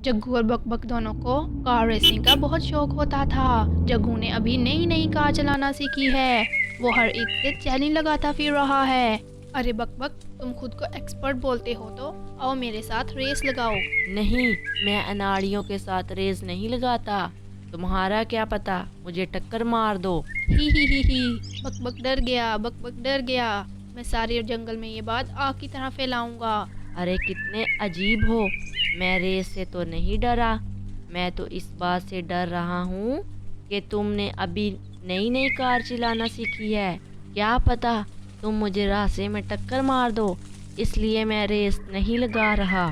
जग्गू और बकबक दोनों को कार रेसिंग का बहुत शौक होता था। जग्गू ने अभी नई नई कार चलाना सीखी है। वो हर एक से चैलेंज लगाता फिर रहा है। अरे बकबक, तुम खुद को एक्सपर्ट बोलते हो तो आओ मेरे साथ रेस लगाओ। नहीं, मैं अनाड़ियों के साथ रेस नहीं लगाता। तुम्हारा क्या पता, मुझे टक्कर मार दो। ही। बकबक डर गया, बकबक डर गया। मैं सारे जंगल में ये बात आग की तरह फैलाऊंगा। अरे कितने अजीब हो, मैं रेस से तो नहीं डरा। मैं तो इस बात से डर रहा हूँ कि तुमने अभी नई नई कार चलाना सीखी है। क्या पता तुम मुझे रास्ते में टक्कर मार दो, इसलिए मैं रेस नहीं लगा रहा।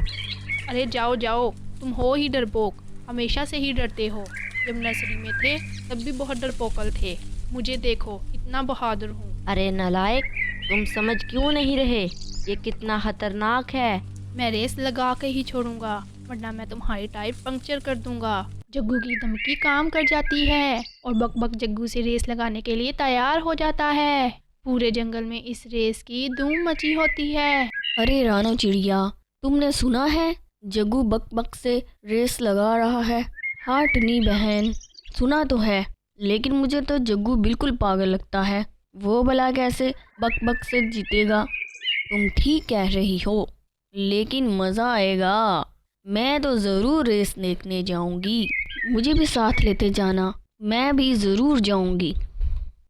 अरे जाओ जाओ, तुम हो ही डरपोक, हमेशा से ही डरते हो। जब नर्सरी में थे तब भी बहुत डरपोकल थे। मुझे देखो, इतना बहादुर हूँ। अरे नालायक, तुम समझ क्यों नहीं रहे, ये कितना खतरनाक है। मैं रेस लगा के ही छोड़ूंगा, वरना मैं तुम्हारी टायर पंक्चर कर दूंगा। जग्गू की धमकी काम कर जाती है और बकबक जग्गू से रेस लगाने के लिए तैयार हो जाता है। पूरे जंगल में इस रेस की धूम मची होती है। अरे रानो चिड़िया, तुमने सुना है जग्गू बकबक से रेस लगा रहा है? हाँ टुनी बहन, सुना तो है, लेकिन मुझे तो जग्गू बिल्कुल पागल लगता है। वो भला कैसे बकबक से जीतेगा? तुम ठीक कह रही हो, लेकिन मज़ा आएगा। मैं तो ज़रूर रेस देखने जाऊंगी। मुझे भी साथ लेते जाना, मैं भी ज़रूर जाऊंगी।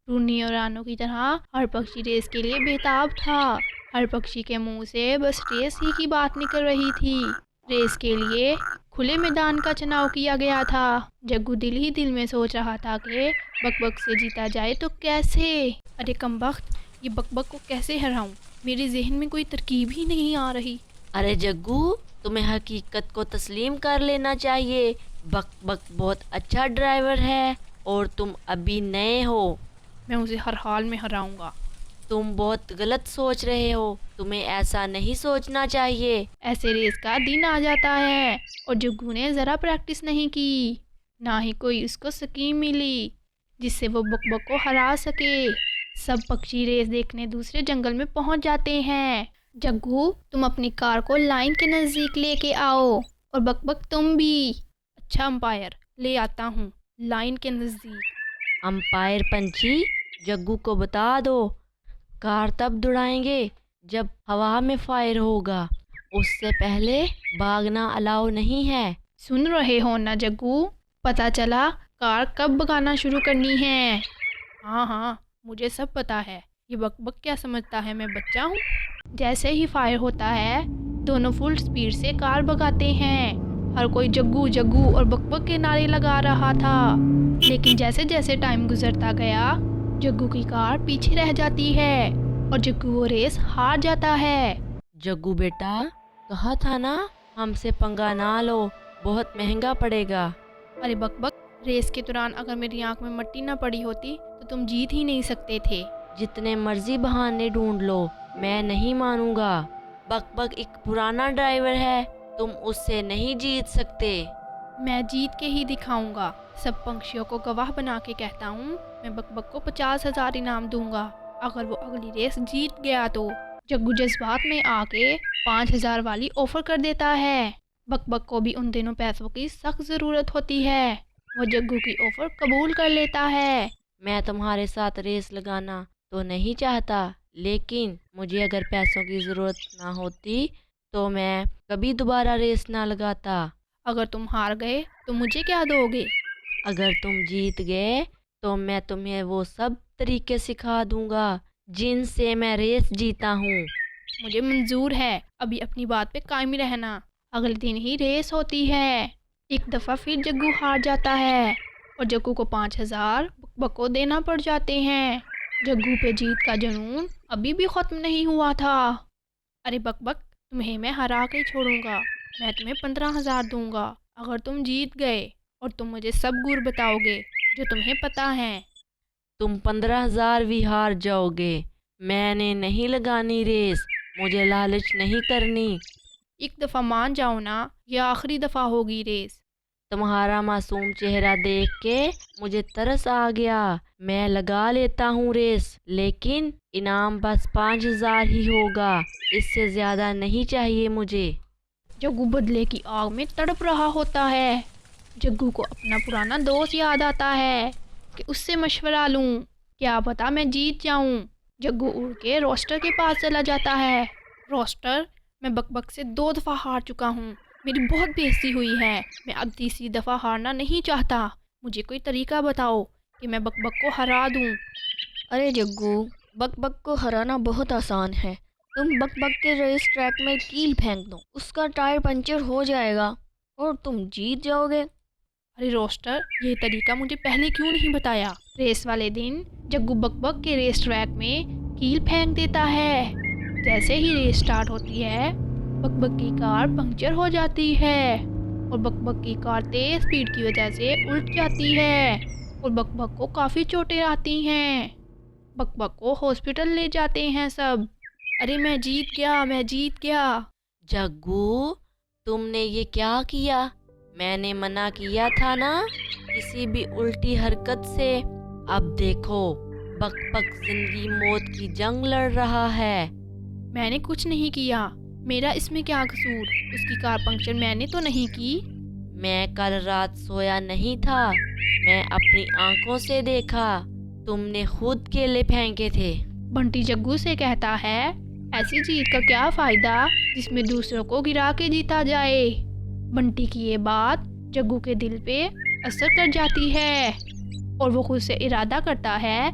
टूनी और रानो की तरह हर पक्षी रेस के लिए बेताब था। हर पक्षी के मुंह से बस रेस ही की बात निकल रही थी। रेस के लिए खुले मैदान का चुनाव किया गया था। जग्गू दिल ही दिल में सोच रहा था कि बकबक से जीता जाए तो कैसे। अरे कमबख्त, ये बकबक को कैसे हराऊं? मेरे जहन में कोई तरकीब ही नहीं आ रही। अरे जग्गू, तुम्हें हकीकत को तस्लीम कर लेना चाहिए। बकबक बहुत अच्छा ड्राइवर है और तुम अभी नए हो। मैं उसे हर हाल में हराऊंगा। तुम बहुत गलत सोच रहे हो, तुम्हें ऐसा नहीं सोचना चाहिए। ऐसे रेस का दिन आ जाता है और जग्गू ने ज़रा प्रैक्टिस नहीं की, ना ही कोई उसको स्कीम मिली जिससे वो बकबक को हरा सके। सब पक्षी रेस देखने दूसरे जंगल में पहुंच जाते हैं। जग्गू, तुम अपनी कार को लाइन के नज़दीक लेके आओ और बकबक तुम भी। अच्छा अंपायर, ले आता हूँ लाइन के नज़दीक। अंपायर पंछी, जग्गू को बता दो, कार तब दौड़ाएंगे जब हवा में फायर होगा, उससे पहले भागना अलाउ नहीं है। सुन रहे हो ना जग्गू? पता चला कार कब भगाना शुरू करनी है। हाँ हाँ, मुझे सब पता है। ये बकबक क्या समझता है मैं बच्चा हूँ? जैसे ही फायर होता है दोनों फुल स्पीड से कार भगाते हैं। हर कोई जग्गू जग्गू और बकबक के नारे लगा रहा था। लेकिन जैसे जैसे टाइम गुजरता गया जग्गू की कार पीछे रह जाती है और जग्गू वो रेस हार जाता है। जग्गू बेटा, कहा था ना हमसे पंगा ना लो, बहुत महंगा पड़ेगा। अरे बकबक, रेस के दौरान अगर मेरी आंख में मट्टी ना पड़ी होती तो तुम जीत ही नहीं सकते थे। जितने मर्जी बहाने ढूंढ लो, मैं नहीं मानूंगा। बकबक एक पुराना ड्राइवर है, तुम उससे नहीं जीत सकते। मैं जीत के ही दिखाऊंगा। सब पंछियों को गवाह बना के कहता हूँ, मैं बकबक को 50,000 इनाम दूंगा अगर वो अगली रेस जीत गया तो। जग्गू जज्बात में आके 5,000 वाली ऑफर कर देता है। बकबक को भी उन दिनों पैसों की सख्त ज़रूरत होती है। वो जग्गू की ऑफर कबूल कर लेता है। मैं तुम्हारे साथ रेस लगाना तो नहीं चाहता, लेकिन मुझे अगर पैसों की ज़रूरत ना होती तो मैं कभी दोबारा रेस ना लगाता। अगर तुम हार गए तो मुझे क्या दोगे? अगर तुम जीत गए तो मैं तुम्हें वो सब तरीके सिखा दूंगा जिनसे मैं रेस जीता हूँ। मुझे मंजूर है, अभी अपनी बात पे कायम रहना। अगले दिन ही रेस होती है। एक दफ़ा फिर जग्गू हार जाता है और जग्गू को 5,000 बकबक को देना पड़ जाते हैं। जग्गू पे जीत का जुनून अभी भी ख़त्म नहीं हुआ था। अरे बकबक, तुम्हें मैं हरा के छोड़ूंगा। मैं तुम्हें 15,000 दूंगा अगर तुम जीत गए और तुम मुझे सब गुर बताओगे जो तुम्हें पता है। तुम 15,000 भी हार जाओगे। मैंने नहीं लगानी रेस, मुझे लालच नहीं करनी। एक दफ़ा मान जाओ ना, यह आखिरी दफ़ा होगी रेस। तुम्हारा मासूम चेहरा देख के मुझे तरस आ गया। मैं लगा लेता हूँ रेस, लेकिन इनाम बस 5,000 ही होगा, इससे ज़्यादा नहीं चाहिए मुझे। जग्गू बदले की आग में तड़प रहा होता है। जग्गू को अपना पुराना दोस्त याद आता है कि उससे मशवरा लूं, क्या पता मैं जीत जाऊं। जग्गू उड़ के रोस्टर के पास चला जाता है। रोस्टर, मैं बकबक से 2 दफ़ा हार चुका हूँ, मेरी बहुत बेइज्जती हुई है, मैं अब तीसरी दफ़ा हारना नहीं चाहता। मुझे कोई तरीका बताओ कि मैं बकबक को हरा दूं। अरे जग्गू, बक को हराना बहुत आसान है। तुम बक के रेस ट्रैक में कील फेंक दो, उसका टायर पंचर हो जाएगा और तुम जीत जाओगे। अरे रोस्टर, ये तरीका मुझे पहले क्यों नहीं बताया। रेस वाले दिन जग्गू बकबक के रेस ट्रैक में कील फेंक देता है। जैसे ही रेस स्टार्ट होती है, बकबक की कार पंक्चर हो जाती है और बकबक की कार तेज स्पीड की वजह से उल्ट जाती है और बकबक को काफ़ी चोटें आती हैं। बकबक को हॉस्पिटल ले जाते हैं सब। अरे मैं जीत गया, मैं जीत गया। जग्गू, तुमने ये क्या किया? मैंने मना किया था ना किसी भी उल्टी हरकत से। अब देखो, बक जिंदगी मौत की जंग लड़ रहा है। मैंने कुछ नहीं किया, मेरा इसमें क्या कसूर? उसकी कार पंक्चर मैंने तो नहीं की। मैं कल रात सोया नहीं था, मैं अपनी आंखों से देखा, तुमने खुद केले फेंके थे। बंटी जग्गू से कहता है, ऐसी जीत का क्या फ़ायदा जिसमें दूसरों को गिरा के जीता जाए। बंटी की ये बात जग्गू के दिल पे असर कर जाती है और वो खुद से इरादा करता है,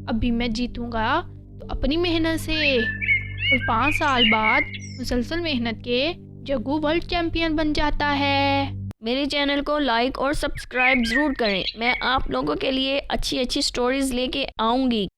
अभी मैं जीतूंगा तो अपनी मेहनत से। और 5 साल बाद मुसलसल मेहनत के जग्गू वर्ल्ड चैम्पियन बन जाता है। मेरे चैनल को लाइक और सब्सक्राइब ज़रूर करें। मैं आप लोगों के लिए अच्छी अच्छी स्टोरीज़ लेके आऊँगी।